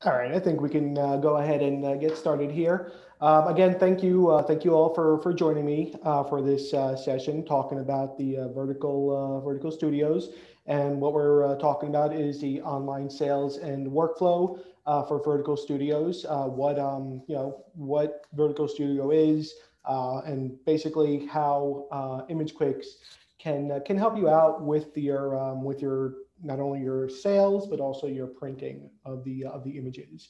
All right, I think we can go ahead and get started here. Again, thank you all for joining me for this session, talking about the vertical studios, and what we're talking about is the online sales and workflow for vertical studios. What vertical studio is, and basically how ImageQuicks can help you out with your not only your sales but also your printing of the images.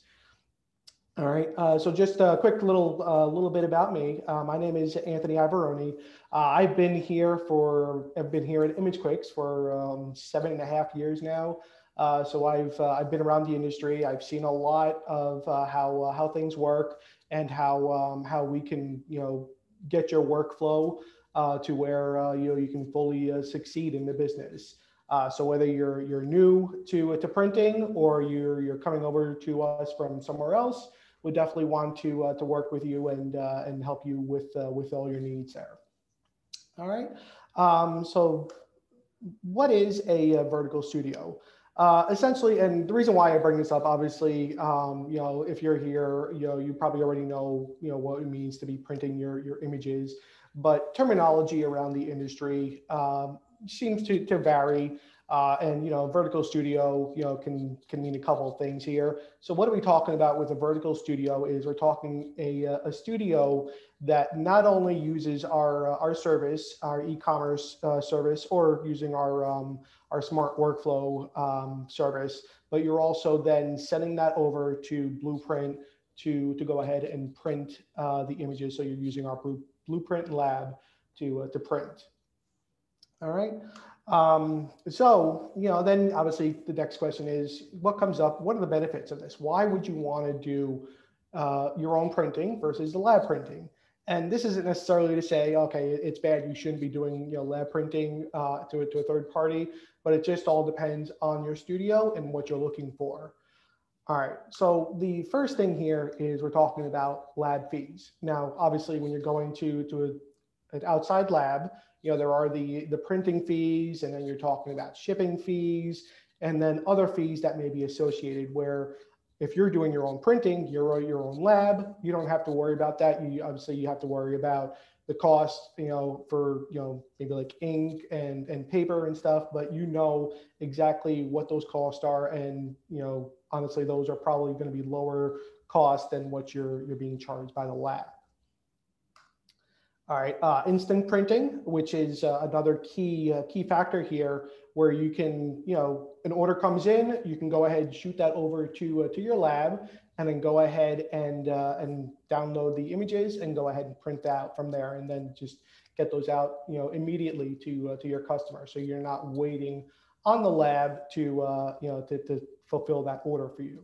All right. So just a quick little bit about me. My name is Anthony Iavarone. I've been here at ImageQuicks for 7.5 years now. So I've been around the industry. I've seen a lot of how things work and how we can get your workflow to where you can fully succeed in the business. So whether you're new to printing or you're coming over to us from somewhere else, we definitely want to work with you and help you with all your needs there. All right. So what is a vertical studio? Essentially, and the reason why I bring this up, obviously, if you're here, you probably already know, what it means to be printing your images, but terminology around the industry seems to vary. And vertical studio, can mean a couple of things here. So what are we talking about with a vertical studio? Is we're talking a studio that not only uses our service, our e-commerce service, or using our smart workflow service, but you're also then sending that over to Blueprint to go ahead and print the images. So you're using our Blueprint lab to print. All right. Then obviously the next question is what comes up? What are the benefits of this? Why would you want to do your own printing versus the lab printing? And this isn't necessarily to say, okay, it's bad, you shouldn't be doing lab printing to a third party, but it just all depends on your studio and what you're looking for. All right, so the first thing here is we're talking about lab fees. Now, obviously, when you're going an outside lab, there are the printing fees, and then you're talking about shipping fees, and then other fees that may be associated where if you're doing your own printing, you're your own lab, you don't have to worry about that. You have to worry about the cost, for, maybe like ink and paper and stuff, but exactly what those costs are. And, honestly, those are probably going to be lower cost than what you're being charged by the lab. All right, instant printing, which is another key factor here, where you can, an order comes in, you can go ahead and shoot that over to your lab, and then go ahead and download the images and go ahead and print out from there, and then just get those out, immediately to your customer. So you're not waiting on the lab to fulfill that order for you.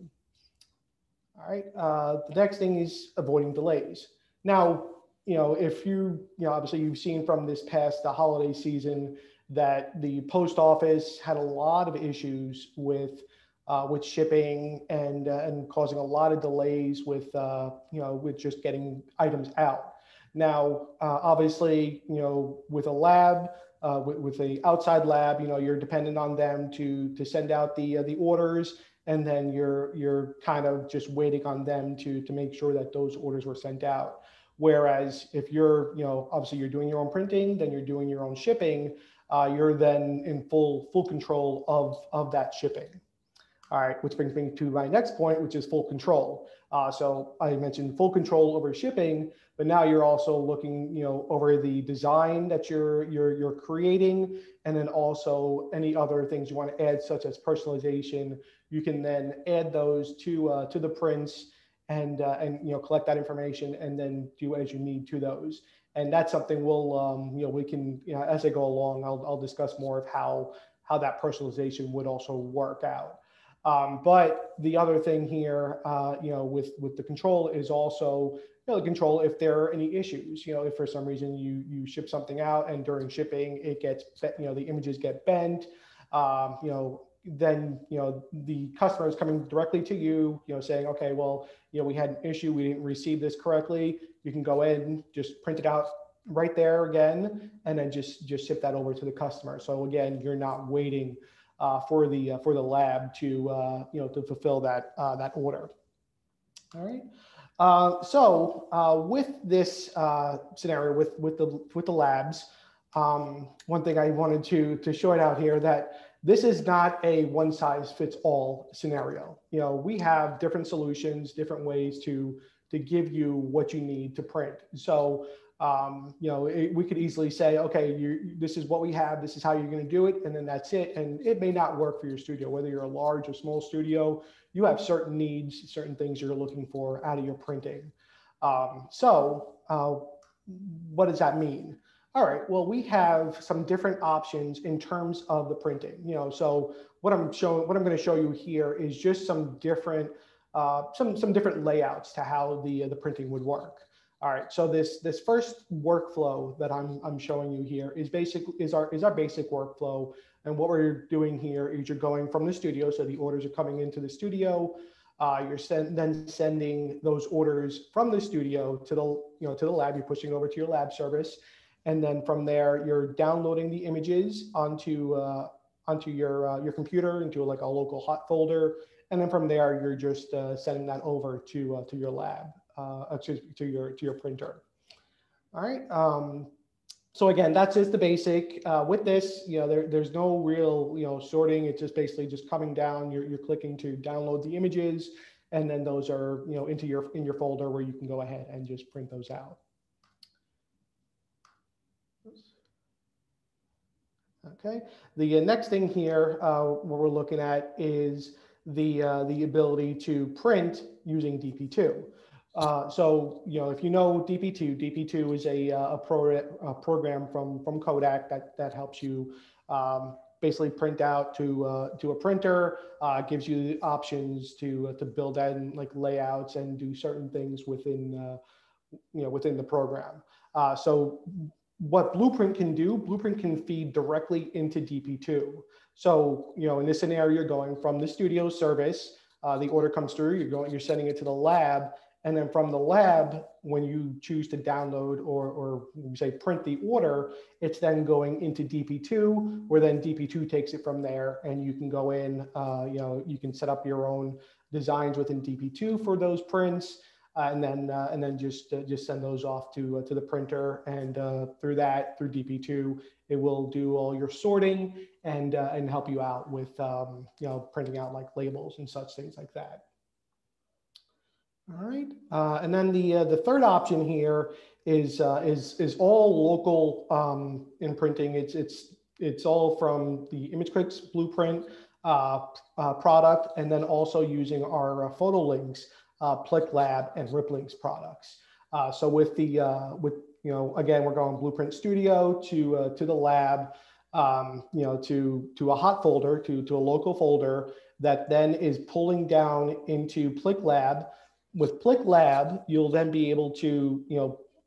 All right, the next thing is avoiding delays. Now, if obviously you've seen from this past the holiday season that the post office had a lot of issues with shipping and causing a lot of delays with just getting items out. Now, obviously, with a lab, with the outside lab, you're dependent on them to send out the orders, and then you're kind of just waiting on them to make sure that those orders were sent out. Whereas if you're, obviously you're doing your own printing, then you're doing your own shipping, you're then in full control of that shipping. All right, which brings me to my next point, which is full control. So I mentioned full control over shipping, but now you're also looking, over the design that you're creating, and then also any other things you want to add, such as personalization. You can then add those to the prints and collect that information and then do as you need to those. And that's something we can, as I go along, I'll discuss more of how that personalization would also work out. But the other thing here, with the control is also, the control if there are any issues. If for some reason you ship something out and during shipping it gets, the images get bent, then the customer is coming directly to you, saying, okay, well, we had an issue, we didn't receive this correctly. You can go in, just print it out right there again, and then just ship that over to the customer. So again, you're not waiting for the lab to to fulfill that that order. All right. With this scenario with the labs, one thing I wanted to show it out here, that this is not a one size fits all scenario. We have different solutions, different ways to give you what you need to print. So we could easily say, okay, this is what we have, this is how you're going to do it, and then that's it. And it may not work for your studio, whether you're a large or small studio. You have certain needs, certain things you're looking for out of your printing. What does that mean? All right, well, we have some different options in terms of the printing. So what I'm going to show you here is just some different different layouts to how the printing would work. All right, so this first workflow that I'm showing you here is our basic workflow. And what we're doing here is you're going from the studio, so the orders are coming into the studio. You're then sending those orders from the studio to the lab. You're pushing over to your lab service, and then from there you're downloading the images onto your computer into like a local hot folder, and then from there you're just sending that over to your lab, to your printer. All right. So again, that's just the basic. With this, there's no real sorting. It's just basically just coming down. You're clicking to download the images, and then those are in your folder where you can go ahead and just print those out. Okay. The next thing here, what we're looking at is the ability to print using DP2. So if you know DP2 is a program from Kodak that helps you basically print out to a printer. Gives you the options to build in like layouts and do certain things within within the program. So what Blueprint can do, Blueprint can feed directly into DP2. So in this scenario, you're going from the studio service, the order comes through, you're sending it to the lab. And then from the lab, when you choose to download or say print the order, it's then going into DP2, where then DP2 takes it from there, and you can go in, you can set up your own designs within DP2 for those prints, and then just send those off to the printer, and through DP2, it will do all your sorting and help you out with printing out like labels and such things like that. All right, and then the third option here is all local in printing. It's all from the ImageQuick's Blueprint product, and then also using our photo links, PlickLab and Ripplinks products. So with again, we're going Blueprint Studio to the lab, to a hot folder, to a local folder that then is pulling down into PlickLab. With PlickLab, you'll then be able to,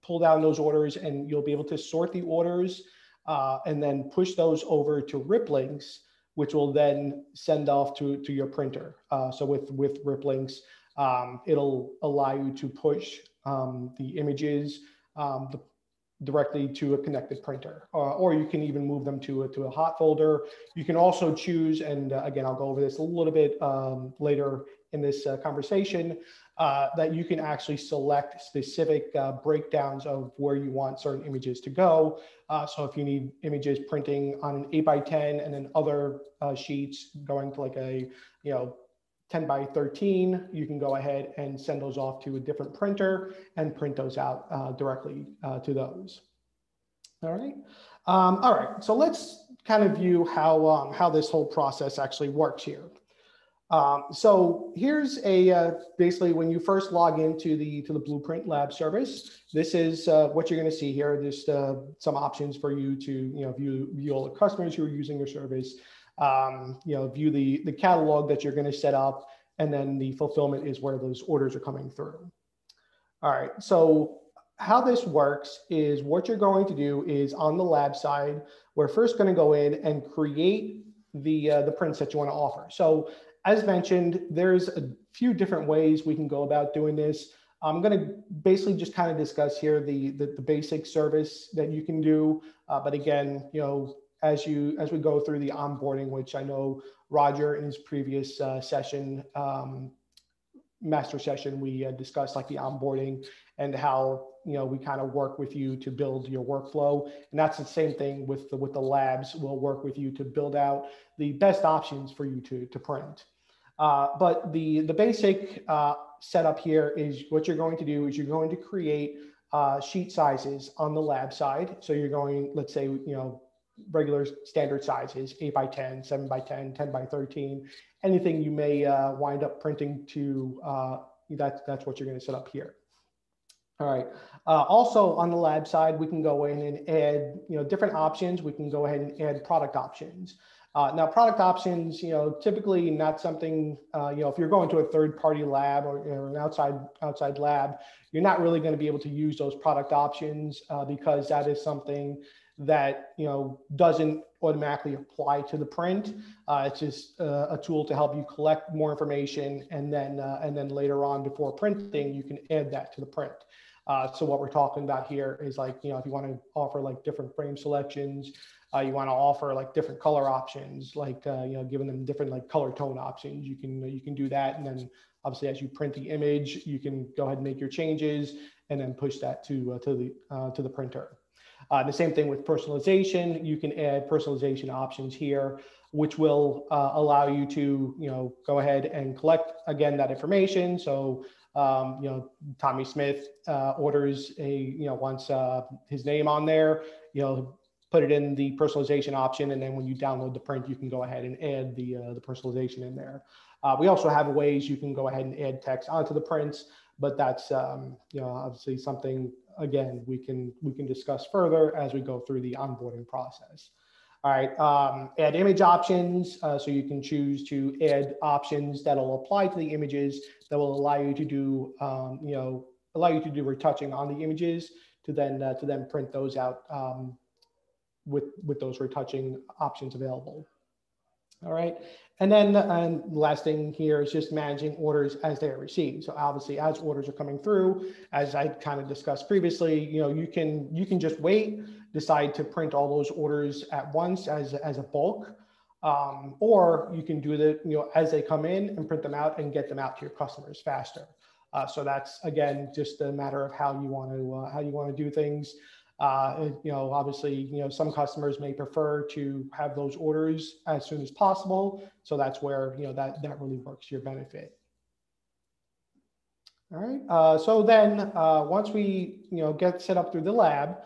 pull down those orders, and you'll be able to sort the orders and then push those over to Ripplinks, which will then send off to your printer. So with Ripplinks, it'll allow you to push the images directly to a connected printer, or you can even move them to a hot folder. You can also choose, and again, I'll go over this a little bit later in this conversation, that you can actually select specific breakdowns of where you want certain images to go. So if you need images printing on an 8x10 and then other sheets going to like a 10x13, you can go ahead and send those off to a different printer and print those out directly to those. All right. All right. So let's kind of view how this whole process actually works here. So here's basically when you first log into the Blueprint Lab service, this is what you're going to see here. There's some options for you to view all the customers who are using your service, view the catalog that you're going to set up, and then the fulfillment is where those orders are coming through. All right. So how this works is what you're going to do is on the lab side, we're first going to go in and create the prints that you want to offer. So as mentioned, there's a few different ways we can go about doing this. I'm going to basically just kind of discuss here the basic service that you can do. But again, as we go through the onboarding, which I know Roger in his previous session, master session, we discussed like the onboarding and how we kind of work with you to build your workflow, and that's the same thing with the labs. We'll work with you to build out the best options for you to print. But the basic setup here is what you're going to do is you're going to create sheet sizes on the lab side. So you're going, let's say, regular standard sizes, 8 by 10, 7 by 10, 10 by 13, anything you may wind up printing to, that's what you're going to set up here. All right. Also on the lab side, we can go in and add, different options. We can go ahead and add product options. Now, product options, typically not something, if you're going to a third-party lab or an outside lab, you're not really going to be able to use those product options because that is something that doesn't automatically apply to the print. It's just a tool to help you collect more information, and then later on before printing, you can add that to the print. So what we're talking about here is like, if you want to offer like different frame selections, you want to offer like different color options, like giving them different like color tone options. You can do that, and then obviously as you print the image, you can go ahead and make your changes, and then push that to the printer. The same thing with personalization. You can add personalization options here, which will allow you to go ahead and collect again that information. So Tommy Smith orders wants his name on there. Put it in the personalization option, and then when you download the print, you can go ahead and add the personalization in there. We also have ways you can go ahead and add text onto the prints, but that's obviously something, again, we can discuss further as we go through the onboarding process. All right, add image options. So you can choose to add options that will apply to the images that will allow you to do retouching on the images to then print those out with those retouching options available. All right, and then the last thing here is just managing orders as they are received. So obviously, as orders are coming through, as I kind of discussed previously, you can just wait, decide to print all those orders at once as a bulk, or you can do that as they come in and print them out and get them out to your customers faster. So that's again just a matter of how you want to do things. Obviously, some customers may prefer to have those orders as soon as possible. So that's where, that really works to your benefit. All right. So then once we, get set up through the lab,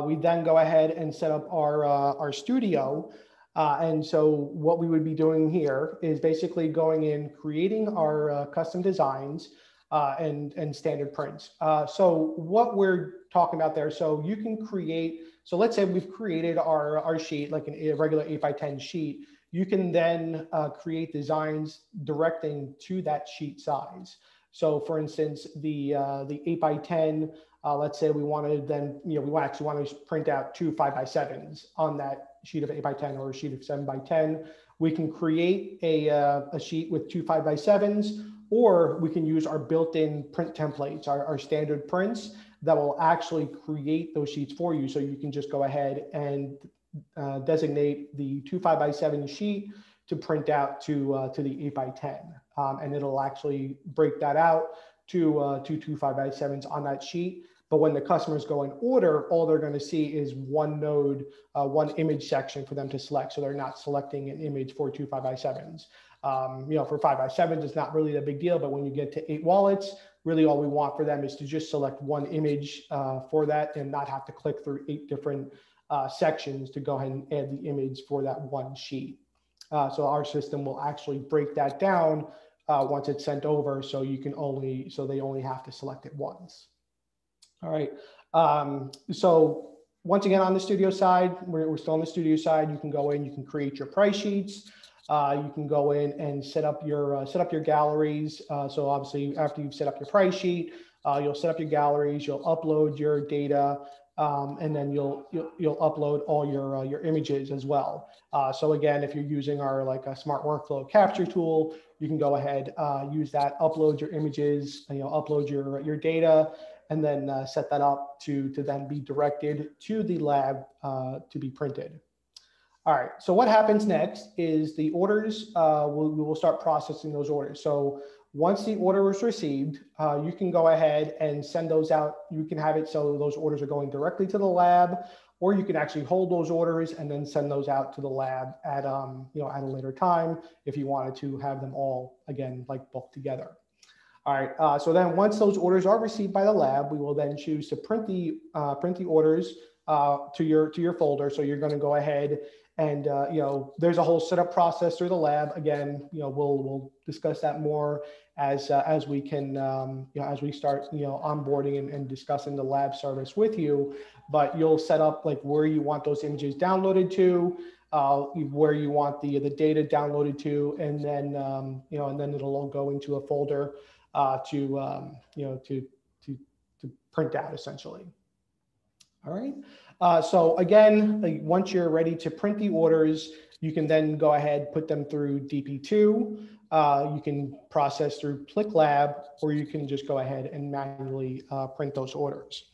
we then go ahead and set up our studio. And so what we would be doing here is basically going in, creating our custom designs and standard prints. So what we're talking about there, so you can create, so let's say we've created our sheet, like a regular 8 by 10 sheet. You can then create designs directing to that sheet size. So for instance, the 8 by 10, let's say we wanted then, we actually want to print out 2 5 by 7s on that sheet of 8 by 10 or a sheet of 7 by 10. We can create a sheet with 2 5 by 7s, or we can use our built-in print templates, our standard prints that will actually create those sheets for you. So you can just go ahead and designate the 2 5 by 7 sheet to print out to the 8 by 10. And it'll actually break that out to 2 5 by 7s on that sheet. But when the customers go and order, all they're going to see is one node, one image section for them to select. So they're not selecting an image for 2 5 by 7s. For 5 by 7s, it's not really a big deal. But when you get to 8 wallets, really all we want for them is to just select one image for that and not have to click through 8 different sections to go ahead and add the image for that one sheet. So our system will actually break that down once it's sent over, so they only have to select it once. All right. So once again, on the studio side, we're still on the studio side. You can go in, you can create your price sheets. You can go in and set up your galleries. So obviously, after you've set up your price sheet, you'll set up your galleries. You'll upload your data, and then you'll upload all your images as well. So again, if you're using our a smart workflow capture tool, you can go ahead, use that, upload your images, and upload your data, and then set that up to then be directed to the lab to be printed. All right, so what happens next is the orders, we will start processing those orders. So once the order is received, you can go ahead and send those out. You can have it so those orders are going directly to the lab, or you can actually hold those orders and then send those out to the lab at, at a later time if you wanted to have them all, again, like bulk together. All right, so then once those orders are received by the lab, we will then choose to print the orders to your folder. So you're going to go ahead and there's a whole setup process through the lab. Again, we'll discuss that more as we can as we start onboarding and discussing the lab service with you. But you'll set up like where you want those images downloaded to, where you want the data downloaded to, and then and then it'll all go into a folder to print out essentially. All right. So again, once you're ready to print the orders, you can then go ahead, put them through DP2. You can process through ClickLab, or you can just go ahead and manually print those orders.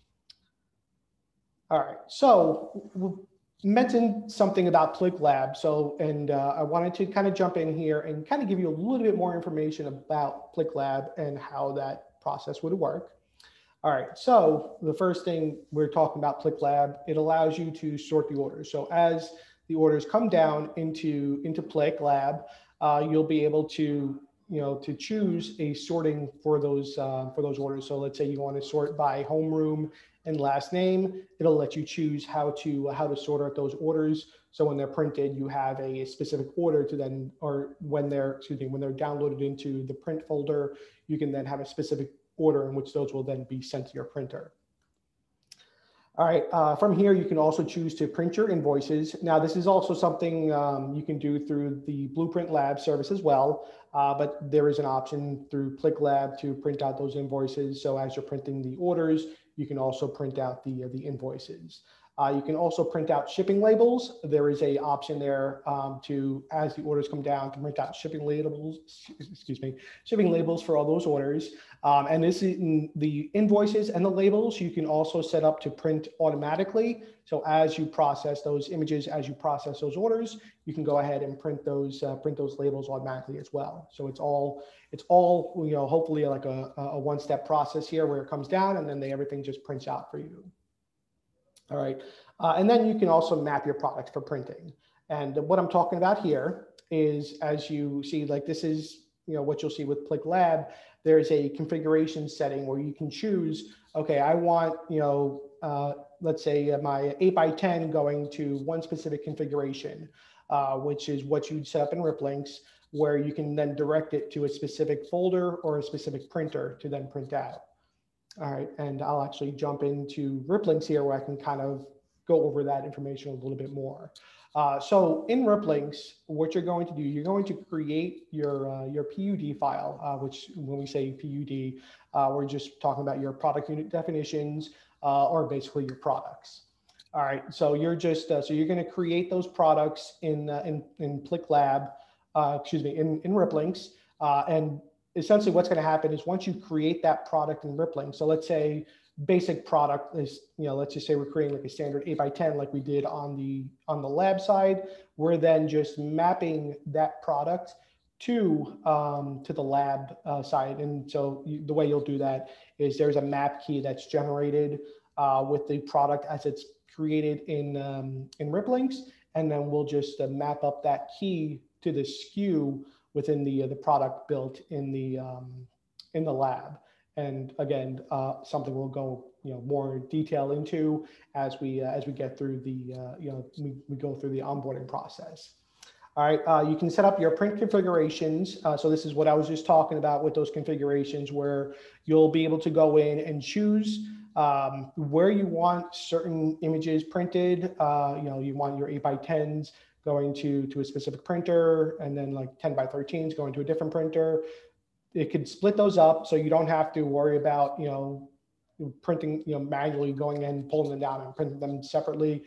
All right. So we'll mention something about ClickLab. So, and I wanted to kind of jump in here and kind of give you a little bit more information about ClickLab and how that process would work. All right, so the first thing we're talking about ClickLab, it allows you to sort the orders. So as the orders come down into ClickLab, you'll be able to to choose a sorting for those orders. So let's say you want to sort by homeroom and last name. It'll let you choose how to sort out those orders. So when they're printed, you have a specific order to then, or when they're downloaded into the print folder, you can then have a specific order in which those will then be sent to your printer. All right, from here, you can also choose to print your invoices. Now, this is also something you can do through the Blueprint Lab service as well, but there is an option through ClickLab to print out those invoices. So as you're printing the orders, you can also print out the invoices. You can also print out shipping labels. There is a option there to, as the orders come down, to print out shipping labels for all those orders. And this is in the invoices and the labels. You can also set up to print automatically. So as you process those images, as you process those orders, you can go ahead and print those labels automatically as well. So it's all hopefully like a one-step process here where it comes down and then everything just prints out for you. All right, and then you can also map your products for printing. And what I'm talking about here is, as you see, like this is what you'll see with ClickLab. There's a configuration setting where you can choose. Okay, I want let's say my 8x10 going to one specific configuration, which is what you'd set up in Ripplinks, where you can then direct it to a specific folder or a specific printer to then print out. All right, and I'll actually jump into Ripplinks here where I can kind of go over that information a little bit more. So in Ripplinks, what you're going to do, you're going to create your PUD file, which when we say PUD, we're just talking about your product unit definitions or basically your products. All right, so you're just so you're going to create those products in ClickLab, in Ripplinks, and essentially what's going to happen is once you create that product in Rippling, so let's say basic product is, let's just say we're creating like a standard 8x10 like we did on the lab side, we're then just mapping that product to the lab side. And so the way you'll do that is there's a map key that's generated with the product as it's created in Ripplinks, and then we'll just map up that key to the SKU within the product built in the lab. And again, something we'll go more detail into as we get through the we go through the onboarding process. All right, you can set up your print configurations. So this is what I was just talking about with those configurations, where you'll be able to go in and choose where you want certain images printed. You want your 8x10s going to a specific printer, and then like 10x13s going to a different printer. It could split those up so you don't have to worry about printing manually going in, pulling them down and printing them separately.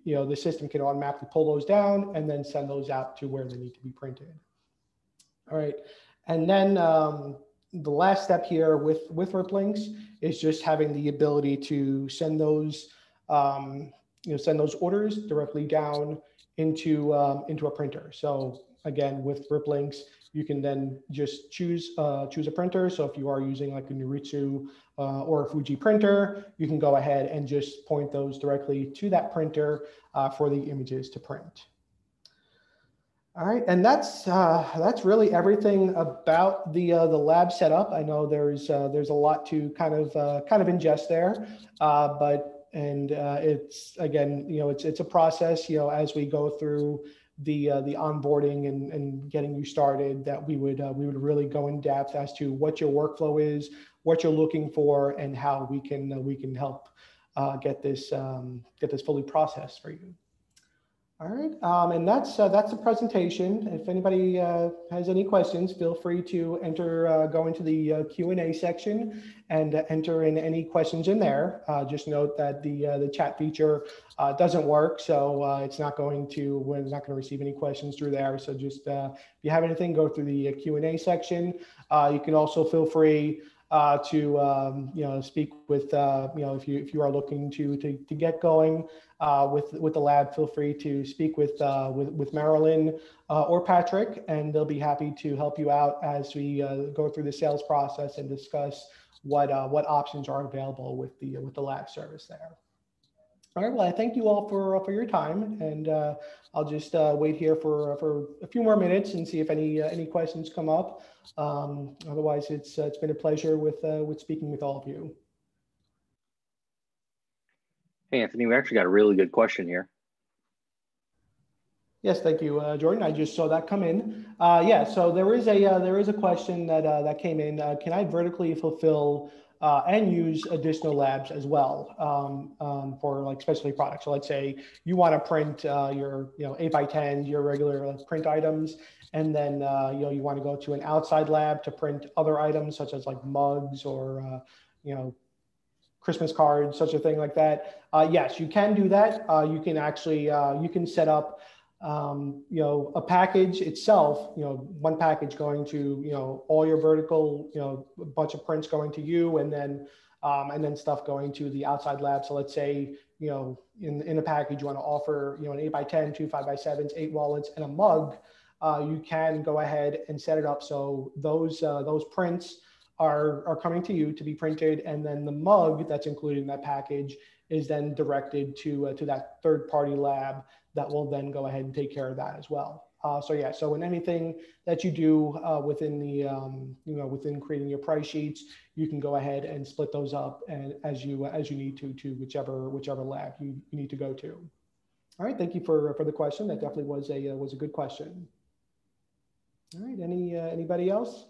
The system can automatically pull those down and then send those out to where they need to be printed. All right, and then the last step here with Ripplinks is just having the ability to send those send those orders directly down into a printer. So again, with Ripplinks, you can then just choose a printer. So if you are using like a Noritsu or a Fuji printer, you can go ahead and just point those directly to that printer for the images to print. All right, and that's really everything about the lab setup. I know there's a lot to kind of ingest there, but it's again, it's a process. As we go through the onboarding and getting you started, that we would really go in depth as to what your workflow is, what you're looking for, and how we can help get this fully processed for you. All right, and that's the presentation. If anybody has any questions, feel free to go into the Q&A section and enter in any questions in there. Just note that the chat feature doesn't work, so we're not going to receive any questions through there. So just if you have anything, go through the Q&A section. You can also feel free to speak with if you are looking to get going with the lab. Feel free to speak with Marilyn or Patrick, and they'll be happy to help you out as we go through the sales process and discuss what options are available with the lab service there. All right, well, I thank you all for your time, and I'll just wait here for a few more minutes and see if any questions come up. Otherwise, it's been a pleasure with speaking with all of you. Hey, Anthony, we actually got a really good question here. Yes, thank you, Jordan. I just saw that come in. Yeah, so there is a question that came in. Can I vertically fulfill and use additional labs as well for like specialty products? So let's say you want to print your 8x10, your regular print items, and then you want to go to an outside lab to print other items such as like mugs or Christmas cards, such a thing like that. Yes, you can do that. You can actually you can set up a package itself, one package going to, all your vertical, a bunch of prints going to you, and then stuff going to the outside lab. So let's say, in a package, you want to offer, an 8x10, 2 5x7s, 8 wallets, and a mug. You can go ahead and set it up so those prints are coming to you to be printed, and then the mug that's included in that package is then directed to that third-party lab that will then go ahead and take care of that as well. So yeah, so in anything that you do within the within creating your price sheets, you can go ahead and split those up and as you need to whichever lab you need to go to. All right, thank you for the question. That definitely was a good question. All right, anybody else?